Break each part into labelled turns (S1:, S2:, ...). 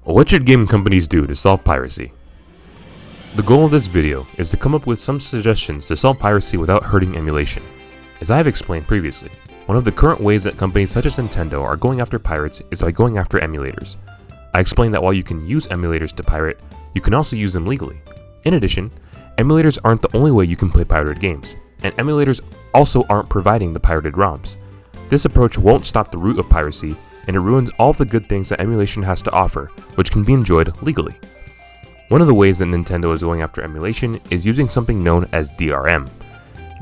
S1: What should game companies do to solve piracy? The goal of this video is to come up with some suggestions to solve piracy without hurting emulation. As I have explained previously, one of the current ways that companies such as Nintendo are going after pirates is by going after emulators. I explained that while you can use emulators to pirate, you can also use them legally. In addition, emulators aren't the only way you can play pirated games, and emulators also aren't providing the pirated ROMs. This approach won't stop the root of piracy, and it ruins all the good things that emulation has to offer, which can be enjoyed legally. One of the ways that Nintendo is going after emulation is using something known as DRM.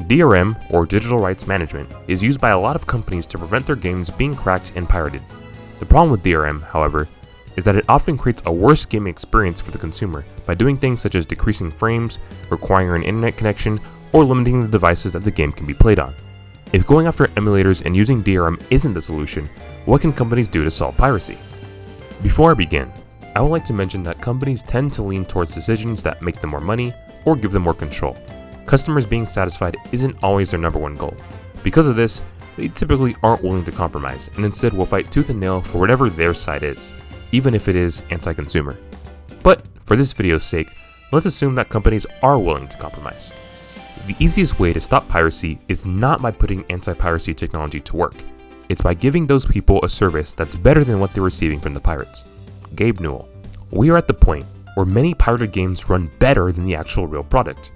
S1: DRM, or Digital Rights Management, is used by a lot of companies to prevent their games being cracked and pirated. The problem with DRM, however, is that it often creates a worse gaming experience for the consumer by doing things such as decreasing frames, requiring an internet connection, or limiting the devices that the game can be played on. If going after emulators and using DRM isn't the solution, what can companies do to solve piracy? Before I begin, I would like to mention that companies tend to lean towards decisions that make them more money or give them more control. Customers being satisfied isn't always their number one goal. Because of this, they typically aren't willing to compromise and instead will fight tooth and nail for whatever their side is, even if it is anti-consumer. But for this video's sake, let's assume that companies are willing to compromise. The easiest way to stop piracy is not by putting anti-piracy technology to work. It's by giving those people a service that's better than what they're receiving from the pirates. Gabe Newell. We are at the point where many pirated games run better than the actual real product.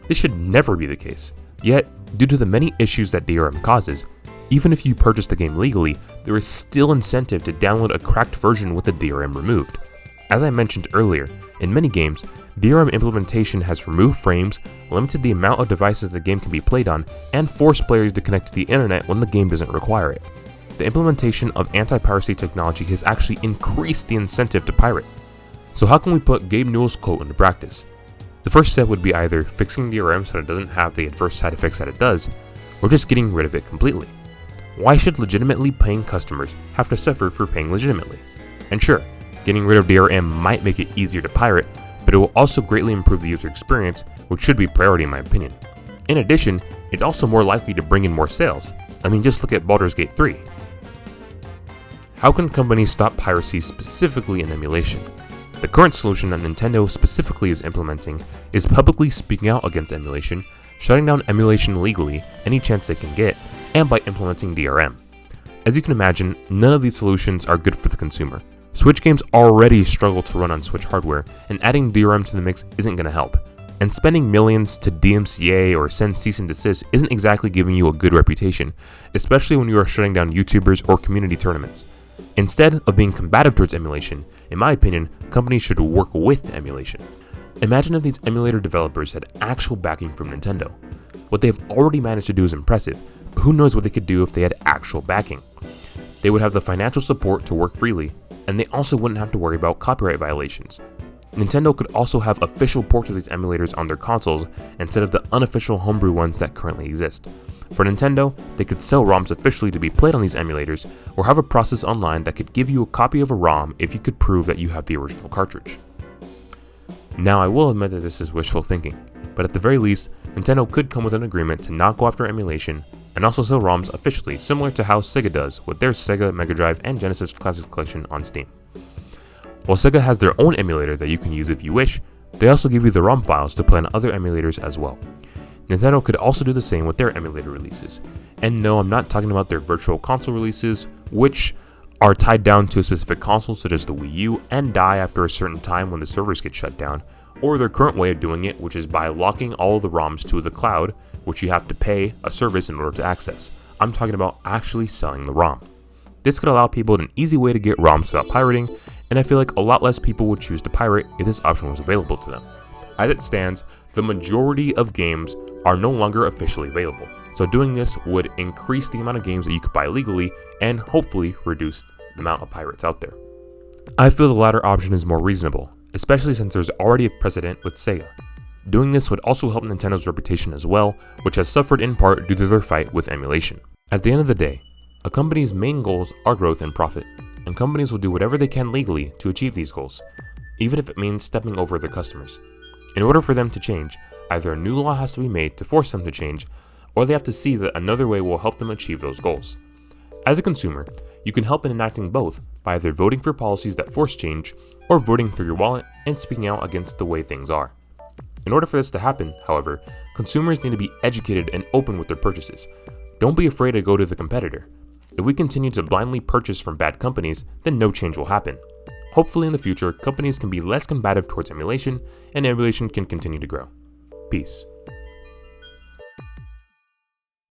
S1: This should never be the case. Yet, due to the many issues that DRM causes, even if you purchase the game legally, there is still incentive to download a cracked version with the DRM removed. As I mentioned earlier, in many games, DRM implementation has removed frames, limited the amount of devices the game can be played on, and forced players to connect to the internet when the game doesn't require it. The implementation of anti-piracy technology has actually increased the incentive to pirate. So how can we put Gabe Newell's quote into practice? The first step would be either fixing DRM so that it doesn't have the adverse side effects that it does, or just getting rid of it completely. Why should legitimately paying customers have to suffer for paying legitimately? And sure, getting rid of DRM might make it easier to pirate, but it will also greatly improve the user experience, which should be priority in my opinion. In addition, it's also more likely to bring in more sales. I mean, just look at Baldur's Gate 3. How can companies stop piracy specifically in emulation? The current solution that Nintendo specifically is implementing is publicly speaking out against emulation, shutting down emulation legally any chance they can get, and by implementing DRM. As you can imagine, none of these solutions are good for the consumer. Switch games already struggle to run on Switch hardware, and adding DRM to the mix isn't going to help. And spending millions to DMCA or send cease and desist isn't exactly giving you a good reputation, especially when you are shutting down YouTubers or community tournaments. Instead of being combative towards emulation, in my opinion, companies should work with emulation. Imagine if these emulator developers had actual backing from Nintendo. What they have already managed to do is impressive, but who knows what they could do if they had actual backing. They would have the financial support to work freely, and they also wouldn't have to worry about copyright violations. Nintendo could also have official ports of these emulators on their consoles instead of the unofficial homebrew ones that currently exist. For Nintendo, they could sell ROMs officially to be played on these emulators, or have a process online that could give you a copy of a ROM if you could prove that you have the original cartridge. Now, I will admit that this is wishful thinking, but at the very least, Nintendo could come with an agreement to not go after emulation and also sell ROMs officially, similar to how Sega does with their Sega Mega Drive and Genesis Classics Collection on Steam. While Sega has their own emulator that you can use if you wish, they also give you the ROM files to play on other emulators as well. Nintendo could also do the same with their emulator releases. And no, I'm not talking about their virtual console releases, which are tied down to a specific console such as the Wii U and die after a certain time when the servers get shut down, or their current way of doing it, which is by locking all of the ROMs to the cloud, which you have to pay a service in order to access. I'm talking about actually selling the ROM. This could allow people an easy way to get ROMs without pirating, and I feel like a lot less people would choose to pirate if this option was available to them. As it stands, the majority of games are no longer officially available, so doing this would increase the amount of games that you could buy legally and hopefully reduce the amount of pirates out there. I feel the latter option is more reasonable, especially since there's already a precedent with Sega. Doing this would also help Nintendo's reputation as well, which has suffered in part due to their fight with emulation. At the end of the day, a company's main goals are growth and profit, and companies will do whatever they can legally to achieve these goals, even if it means stepping over their customers. In order for them to change, either a new law has to be made to force them to change, or they have to see that another way will help them achieve those goals. As a consumer, you can help in enacting both by either voting for policies that force change or voting for your wallet and speaking out against the way things are. In order for this to happen, however, consumers need to be educated and open with their purchases. Don't be afraid to go to the competitor. If we continue to blindly purchase from bad companies, then no change will happen. Hopefully in the future, companies can be less combative towards emulation, and emulation can continue to grow. Peace.